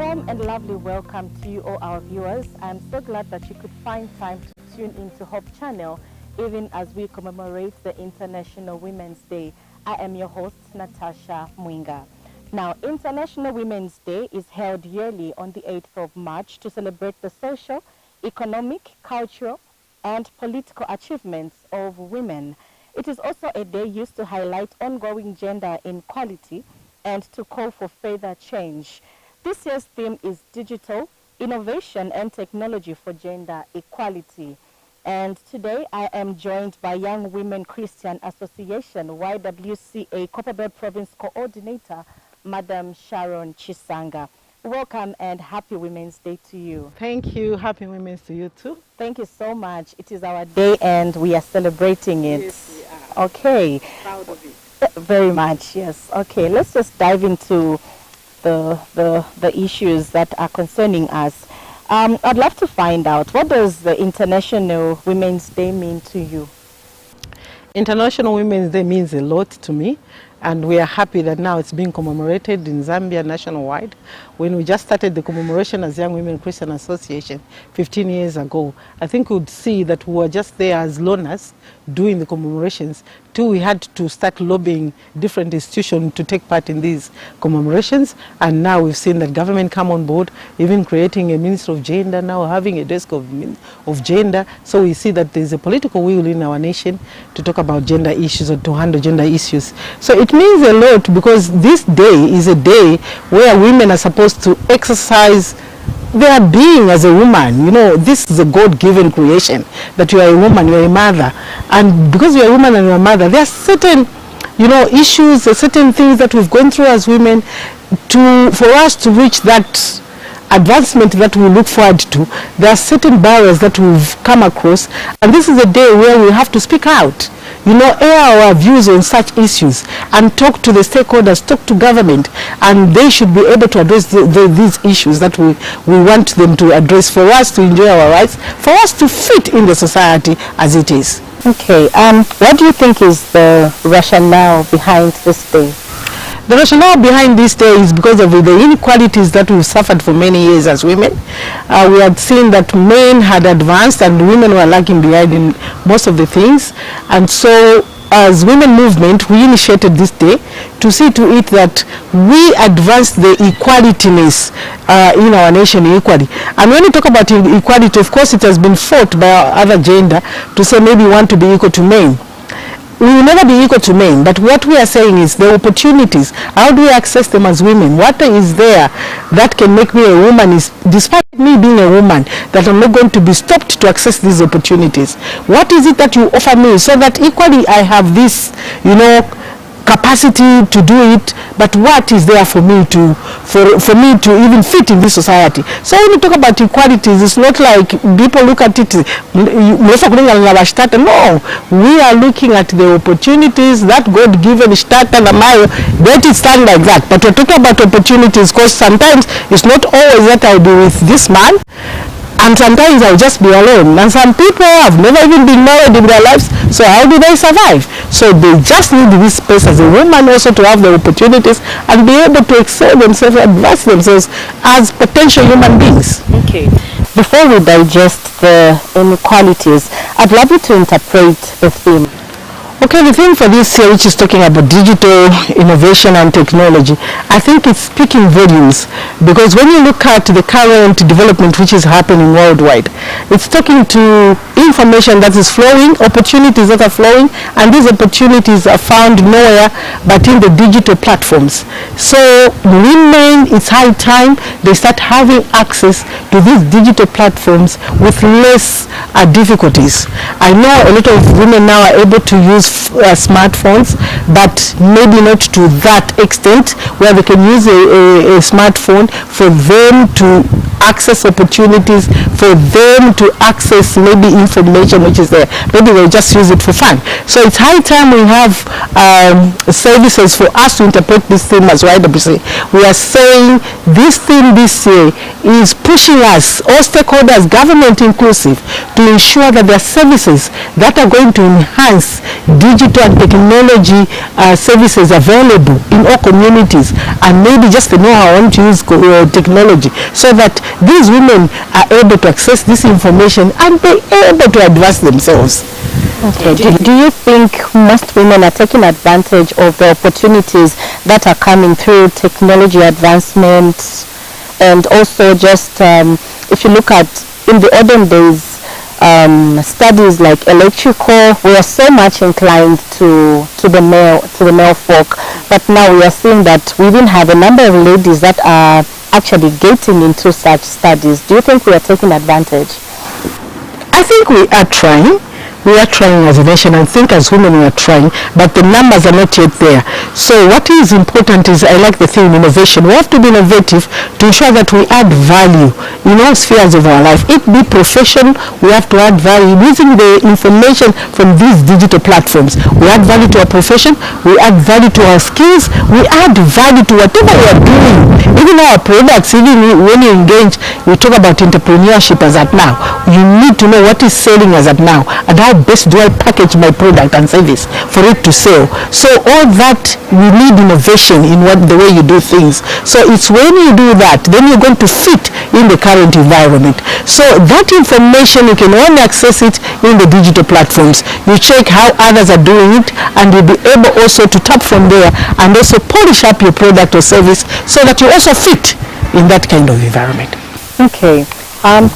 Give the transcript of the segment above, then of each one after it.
warm and lovely welcome to you all our viewers. I'm so glad that you could find time to tune into Hope Channel even as we commemorate the International Women's Day. I am your host, Natasha Mwinga. Now, International Women's Day is held yearly on the 8th of March to celebrate the social, economic, cultural, and political achievements of women. It is also a day used to highlight ongoing gender inequality and to call for further change. This year's theme is Digital Innovation and Technology for Gender Equality. And today I am joined by Young Women Christian Association, YWCA Copperbelt Province Coordinator, Madam Sharon Chisanga. Welcome and happy Women's Day to you. Thank you. Happy Women's Day to you too. Thank you so much. It is our day and we are celebrating it. Yes, we are. Okay. Proud of it. Very much, yes. Okay, let's just dive into the issues that are concerning us. I'd love to find out, what does the International Women's Day mean to you? International Women's Day means a lot to me, and we are happy that now it's being commemorated in Zambia nationwide. When we just started the commemoration as Young Women Christian Association 15 years ago, I think we would see that we were just there as loners doing the commemorations till we had to start lobbying different institutions to take part in these commemorations. And now we've seen that government come on board, even creating a Ministry of Gender, now having a desk of gender. So we see that there's a political will in our nation to talk about gender issues or to handle gender issues. So it means a lot because this day is a day where women are supposed to exercise their being as a woman. You know, this is a God-given creation, that you are a woman, you are a mother. And because you are a woman and you are a mother, there are certain, you know, issues, certain things that we've gone through as women for us to reach that advancement that we look forward to. There are certain barriers that we've come across, and this is a day where we have to speak out, you know, air our views on such issues and talk to the stakeholders, talk to government, and they should be able to address these issues that we want them to address, for us to enjoy our rights, for us to fit in the society as it is. Okay, what do you think is the rationale behind this day? The rationale behind this day is because of the inequalities that we've suffered for many years as women. We had seen that men had advanced and women were lagging behind in most of the things. And so as women movement, we initiated this day to see to it that we advance the equalityness in our nation equally. And when we talk about equality, of course it has been fought by our other gender to say maybe we want to be equal to men. We will never be equal to men, but what we are saying is the opportunities, how do we access them as women? What is there that can make me a woman, is despite me being a woman, that I'm not going to be stopped to access these opportunities? What is it that you offer me so that equally I have this, you know, capacity to do it, but what is there for me to even fit in this society? So when you talk about equalities, it's not like people look at it, no, we are looking at the opportunities that God given Shtata Namayo, let it stand like that. But we're talking about opportunities because sometimes it's not always that I'll be with this man, and sometimes I'll just be alone. And some people have never even been married in their lives, so how do they survive? So they just need this space as a woman also to have the opportunities and be able to excel themselves, advance themselves as potential human beings. Okay. Before we digest the inequalities, I'd love you to interpret the theme. Okay, the theme for this year, which is talking about digital innovation and technology, I think it's speaking volumes, because when you look at the current development which is happening worldwide, it's talking to information that is flowing, opportunities that are flowing, and these opportunities are found nowhere but in the digital platforms. So women, it's high time they start having access to these digital platforms with less difficulties. I know a lot of women now are able to use smartphones, but maybe not to that extent where they can use a smartphone for them to access opportunities, for them to access maybe information which is there. Maybe they'll just use it for fun. So it's high time we have services for us to interpret this theme as YWCA. We are saying this theme this year is pushing us, all stakeholders, government inclusive, to ensure that there are services that are going to enhance digital and technology services available in all communities, and maybe just to know how to use technology, so that these women are able to access this information and be able to advance themselves. Okay. Do you think most women are taking advantage of the opportunities that are coming through technology advancements? And also just if you look at in the olden days, studies like electrical were so much inclined to the male folk, but now we are seeing that we even have a number of ladies that are actually getting into such studies. Do you think we are taking advantage? I think we are trying. We are trying as a nation, and think as women we are trying, but the numbers are not yet there. So what is important is, I like the theme innovation. We have to be innovative to ensure that we add value in all spheres of our life. It be professional, we have to add value using the information from these digital platforms. We add value to our profession, we add value to our skills, we add value to whatever we are doing. Even our products, even when you engage, we talk about entrepreneurship as at now. You need to know what is selling as at now, and how best do I package my product and service for it to sell. So all that, we need innovation in the way you do things. So it's when you do that, then you're going to fit in the current environment. So that information, you can only access it in the digital platforms. You check how others are doing it, and you'll be able also to tap from there and also polish up your product or service so that you also fit in that kind of environment. Okay.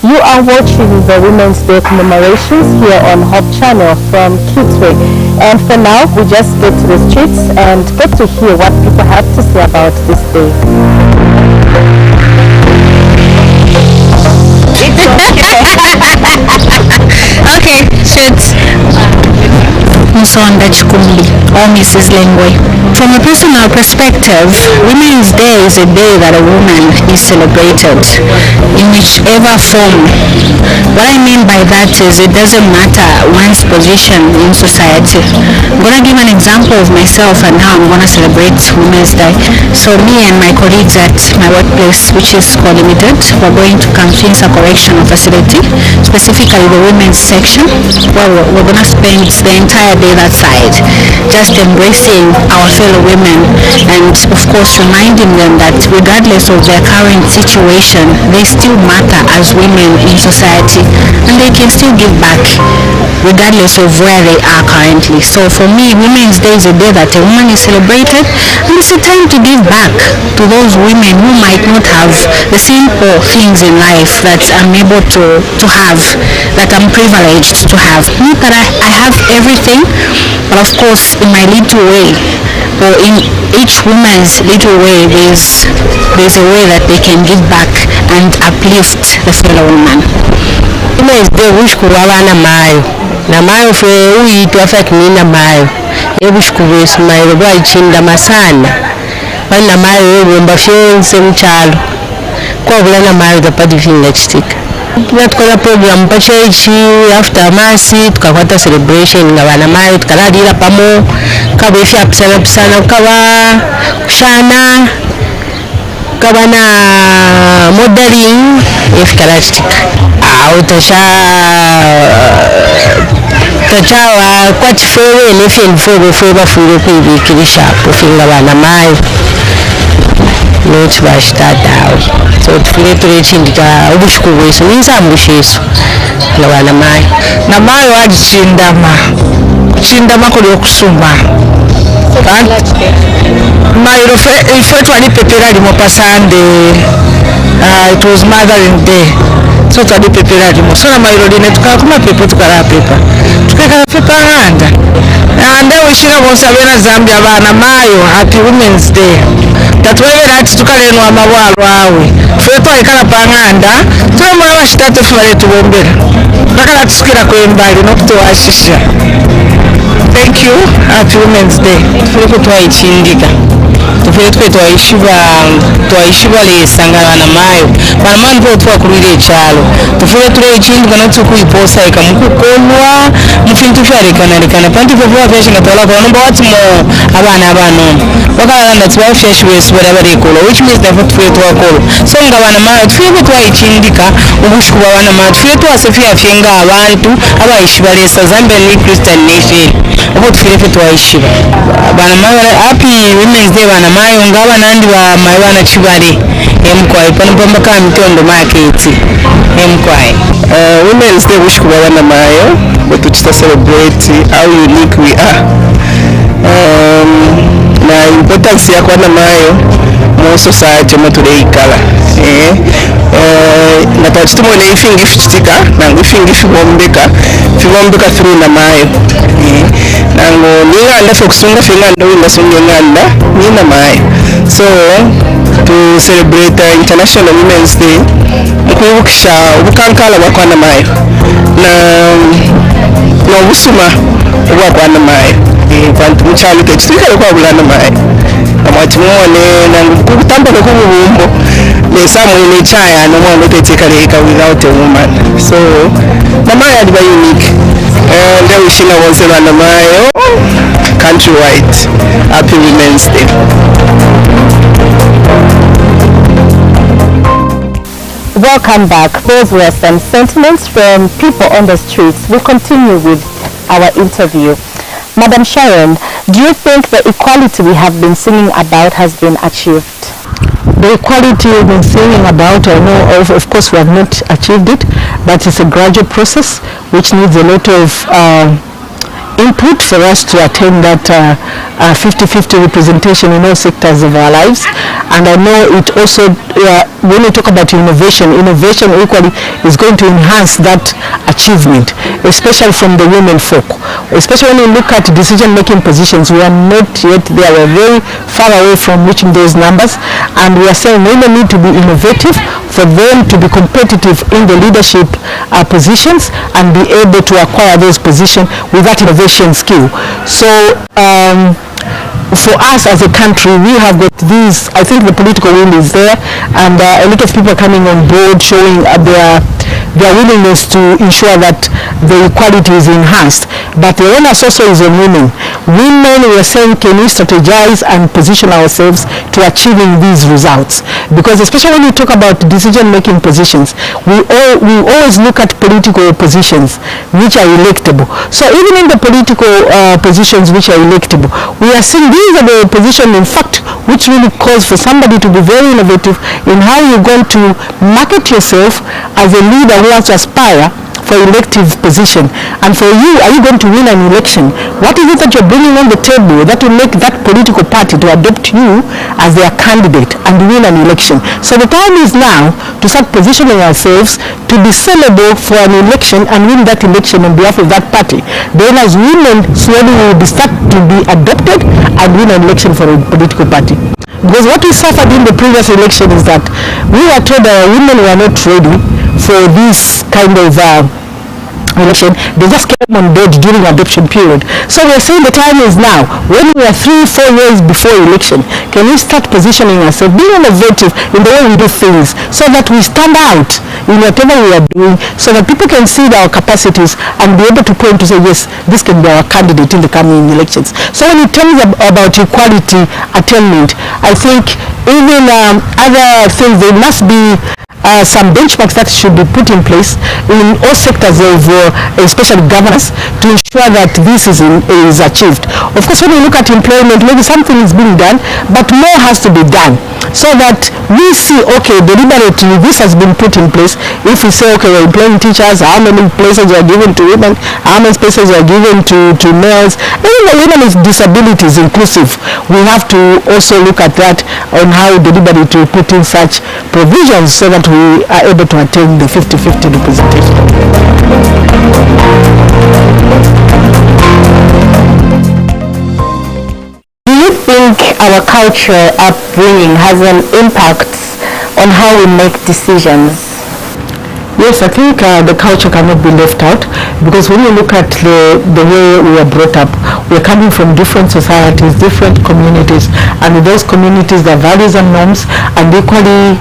You are watching the Women's Day commemorations here on Hope Channel from Kitwe. And for now, we just get to the streets and get to hear what people have to say about this day. Okay, shoots. Musonda Chikumbi or Mrs. Lengwe. From a personal perspective, Women's Day is a day that a woman is celebrated in whichever form. What I mean by that is it doesn't matter one's position in society. I'm going to give an example of myself and how I'm going to celebrate Women's Day. So me and my colleagues at my workplace, which is called Limited, we're going to Kamfinsa Correctional Facility, specifically the women's section, where we're going to spend the entire day that side, just embracing our fellow women and of course reminding them that regardless of their current situation, they still matter as women in society, and they can still give back regardless of where they are currently. So for me, Women's Day is a day that a woman is celebrated, and it's a time to give back to those women who might not have the simple things in life that I'm able to have, that I'm privileged to have. Not that I have everything, but of course in my little way, or in each woman's little way, there's a way that they can give back and uplift the fellow woman. Women's Day wishukuru abana mayo na mayo fe uyitwa fakinina mayo ebushukuru esmailo bwachinda masana bana mayo ebomba fyense mchalo kwa bulana mayo tapati vinga chitika. Tukola program pa church after mass tukakwata celebration nga bana mayo tukalalira pamo kabefya pisana kaba kushana kaba na modeling efikala chitika tachawa kwa chifewe nefye nifewe feba fuire kwibikirisha pofinga bana mayo not bashitatawo so tufire turechindika ubushukuru bwesu ninzambushesu na mayo na mayo kuchindama kuli okusuma mayo ife twalipepera limo pa Sunday. It was Mothering Day, so twalipepera limo so na mayo line tukakuma pepo tukala pepa handa and wishira bonse abena Zambia bana mayo happy Women's Day. Tatwebera ati tukalenwa amabwalo awe fe twalekala panganda twemula bashitatu fale tubombera bakala tusukira kwembali nokutowashisha. Thank you. Happy Women's Day. Tufike twaichindika tufike twaishiba lesanga bana mayo banamani po twakulira ekyalo tufube tule ekindi kana tukuiposa ikamukukolwa mufintu fyalekanalekana panti povuwa fyashinga tolako banomba watimo abaana abanono bakalanda tibafyashi wesu bali abalekolo which means nafe tufube twakolo so nga banamani tufube twayikindika obushuku bwa banamani tufube twase fyafyenga abantu abayishi balesa Zambia ni Christian nation obo tufube fe twayishiba banamani happy women's day banamayo ngaba nandi ba mayo bana chibale emkwai pano pamba ka mitondo market emkwai women's day bushuku bwa banamayo but to celebrate how unique we are na importance ya banamayo mu society mu tuleikala na tachitumo ne ifingi fichitika nangu ifingi fibombeka through namayo nango ninganda fokusunga finganda winga sungenganda ni namayo so to celebrate International Women's Day mukwibukisha obukankala bwa kwanamayo na obusuma obwa kwanamayo bantu mukyalo tekituikale kwabulana mayo amwati muone nakutambula kububumbo nesamwine ekyaya nomwana otetekaleka without a woman so namayo aliba unique and I wish bonse banamayo countrywide happy Women's Day. Welcome back. Those were some sentiments from people on the streets. We'll continue with our interview. Madam Sharon, do you think the equality we have been singing about has been achieved? The equality we've been singing about, I know of course we have not achieved it, but it's a gradual process which needs a lot of input for us to attain that 50-50 representation in all sectors of our lives. And I know it also, when we talk about innovation equally is going to enhance that achievement, especially from the women folk. Especially when you look at decision-making positions, we are not yet there. We're very far away from reaching those numbers, and we are saying women need to be innovative for them to be competitive in the leadership positions and be able to acquire those positions with that innovation skill. So for us as a country, we have got these, I think the political will is there, and a lot of people are coming on board showing their willingness to ensure that the equality is enhanced. But the onus also is on women. Women, we are saying, can we strategize and position ourselves to achieving these results? Because especially when we talk about decision-making positions, we always look at political positions which are electable. So even in the political positions which are electable, we are seeing these are the positions, in fact, which really calls for somebody to be very innovative in how you're going to market yourself as a leader who wants to aspire for elective position. And for you, are you going to win an election? What is it that you're bringing on the table that will make that political party to adopt you as their candidate and win an election? So the time is now to start positioning ourselves to be sellable for an election and win that election on behalf of that party. Then as women, slowly we will start to be adopted and win an election for a political party. Because what we suffered in the previous election is that we were told our women were not ready for this kind of election. They just came on board during adoption period. So we are saying the time is now. When we are 3-4 years before election, can we start positioning ourselves, being innovative in the way we do things, so that we stand out in whatever we are doing, so that people can see our capacities and be able to point to say, yes, this can be our candidate in the coming elections. So when it comes about equality attainment, I think even other things, there must be some benchmarks that should be put in place in all sectors of especially governance to ensure that this is achieved. Of course, when we look at employment, maybe something is being done, but more has to be done so that we see, okay, deliberately this has been put in place. If we say, okay, we're employing teachers, how many places are given to women, how many spaces are given to males, even the women with disabilities inclusive, we have to also look at that on how deliberately to put in such provisions so that we are able to attain the 50-50 representation. Do you think our cultural upbringing has an impact on how we make decisions? Yes, I think the culture cannot be left out, because when you look at the way we are brought up, we're coming from different societies, different communities, and in those communities there are values and norms, and equally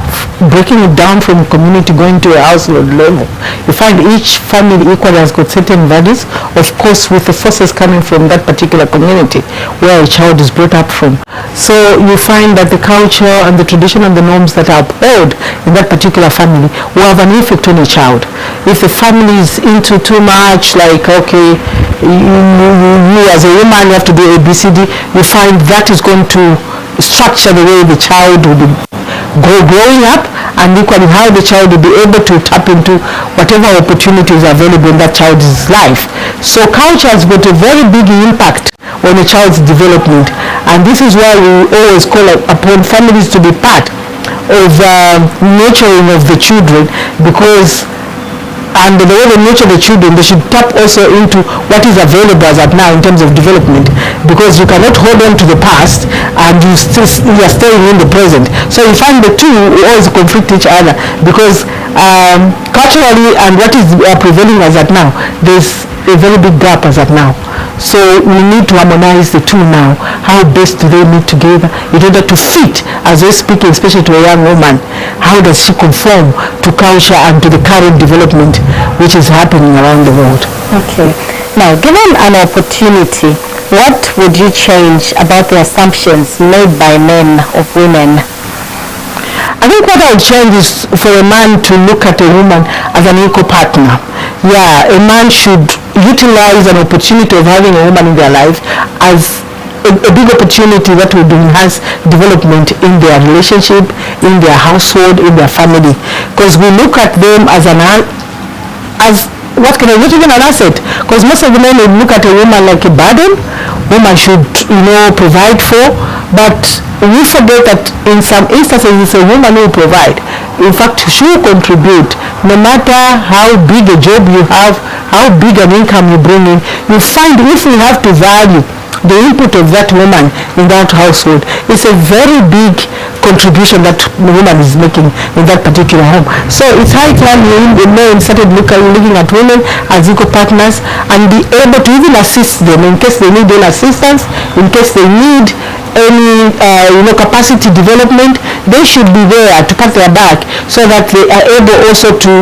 breaking it down from community going to a household level. You find each family equally has got certain values, of course with the forces coming from that particular community where a child is brought up from. So you find that the culture and the tradition and the norms that are upheld in that particular family will have an effect on a child. If the family is into too much, like, okay, you as a woman you have to do ABCD, you find that is going to structure the way the child will be growing up, and equally how the child will be able to tap into whatever opportunities are available in that child's life. So culture has got a very big impact on a child's development, and this is why we always call upon families to be part of nurturing of the children, because and the way they nurture the children, they should tap also into what is available as at now in terms of development, because you cannot hold on to the past and you are staying in the present. So you find the two always conflict each other, because culturally and what is prevailing as at now, there's a very big gap as at now. So we need to harmonize the two now. How best do they meet together in order to fit, as we're speaking, especially to a young woman, how does she conform to culture and to the current development which is happening around the world? Okay. Now, given an opportunity, what would you change about the assumptions made by men of women? I think what I would change is for a man to look at a woman as an equal partner. Yeah, a man should utilize an opportunity of having a woman in their life as a big opportunity that would enhance development in their relationship, in their household, in their family. Because we look at them as not even an asset, because most of the men would look at a woman like a burden. Woman should, provide for, but we forget that in some instances it's a woman who will provide. In fact, she will contribute. No matter how big a job you have, how big an income you bring in, you find if we have to value the input of that woman in that household, it's a very big contribution that the woman is making in that particular home. So it's high time the men started looking at women as equal partners and be able to even assist them in case they need any assistance, in case they need any capacity development. They should be there to pat their back so that they are able also to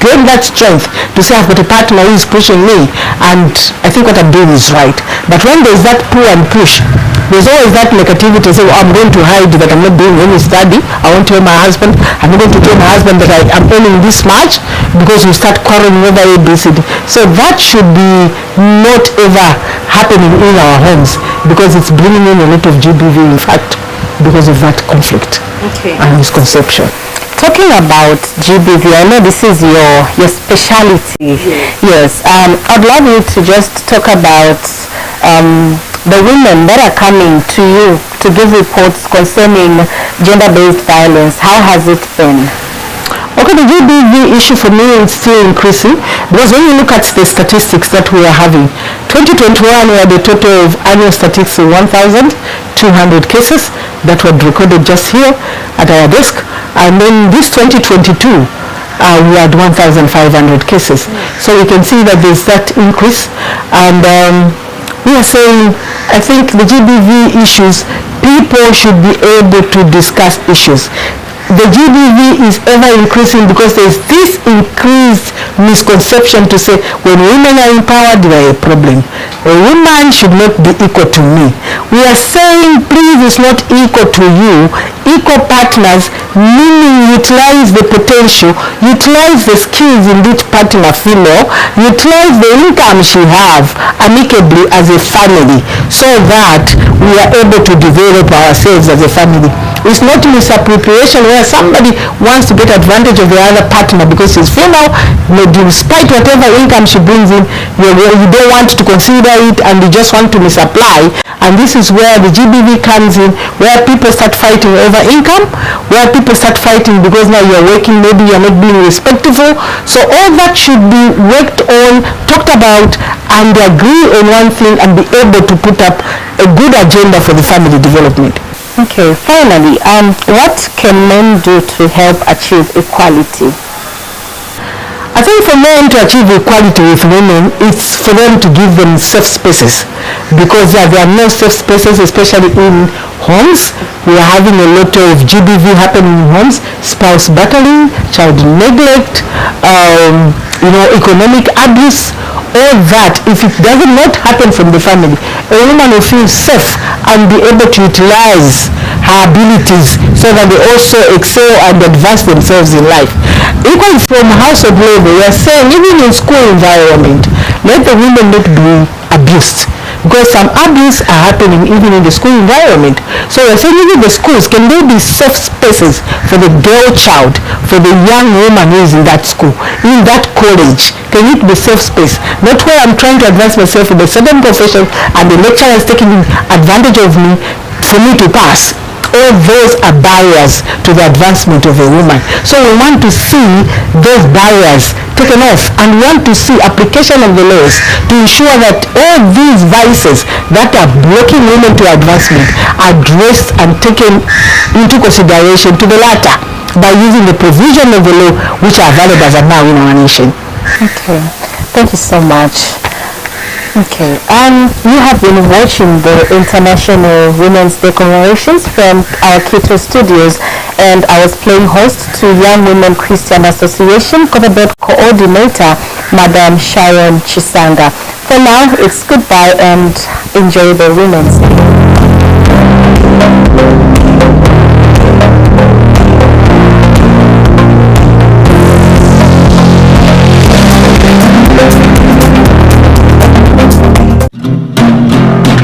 gain that strength to say, I've got a partner who is pushing me and I think what I'm doing is right. But when there's that pull and push, there's always that negativity. Say, I'm going to hide that I'm not doing any study. I won't tell my husband. I'm not going to tell my husband that I'm earning this much, because we start quarreling over ABCD. So that should be not ever happening in our homes, because it's bringing in a lot of GBV, in fact, because of that conflict and misconception. Talking about GBV, I know this is your speciality. Yes. I'd love you to just talk about the women that are coming to you to give reports concerning gender-based violence. How has it been? Okay, the GBV issue for me is still increasing, because when you look at the statistics that we are having, 2021 we had a total of annual statistics of 1,200 cases that were recorded just here at our desk, and then this 2022 we had 1,500 cases. So you can see that there's that increase, and we are saying, I think the GBV issues, people should be able to discuss issues. The GBV is ever increasing because there's this increased misconception to say when women are empowered, they are a problem. A woman should not be equal to me. We are saying, please, it's not equal to you. Equal partners, meaning utilize the potential, utilize the skills in each partner female, utilize the income she have amicably as a family, so that we are able to develop ourselves as a family. It's not misappropriation where somebody wants to get advantage of the other partner because she's female, despite whatever income she brings in, you don't want to consider it and you just want to misapply. And this is where the GBV comes in, where people start fighting over income, where people start fighting because now you're working, maybe you're not being respectful. So all that should be worked on, talked about, and agree on one thing and be able to put up a good agenda for the family development. Okay, finally, what can men do to help achieve equality? I think for men to achieve equality with women, it's for them to give them safe spaces, because there are no safe spaces, especially in homes. We are having a lot of GBV happening in homes, spouse battling, child neglect, economic abuse. All that, if it does not happen from the family, a woman will feel safe and be able to utilize her abilities so that they also excel and advance themselves in life. Even from household level, we are saying, even in school environment, let the women not be abused, because some abuse are happening even in the school environment. So we're saying, even the schools, can there be safe spaces for the girl child, for the young woman who is in that school, in that college? Can it be safe space? Not where I'm trying to advance myself in a certain profession and the lecturer is taking advantage of me for me to pass. All those are barriers to the advancement of a woman. So we want to see those barriers taken off, and we want to see application of the laws to ensure that all these vices that are blocking women to advancement are addressed and taken into consideration to the latter by using the provision of the law which are available as of now in our nation. Okay, thank you so much. Okay, you have been watching the International Women's Day commemorations from our Quito studios, and I was playing host to Young Women Christian Association Coverbed Coordinator, Madam Sharon Chisanga. For now, it's goodbye and enjoy the Women's Day.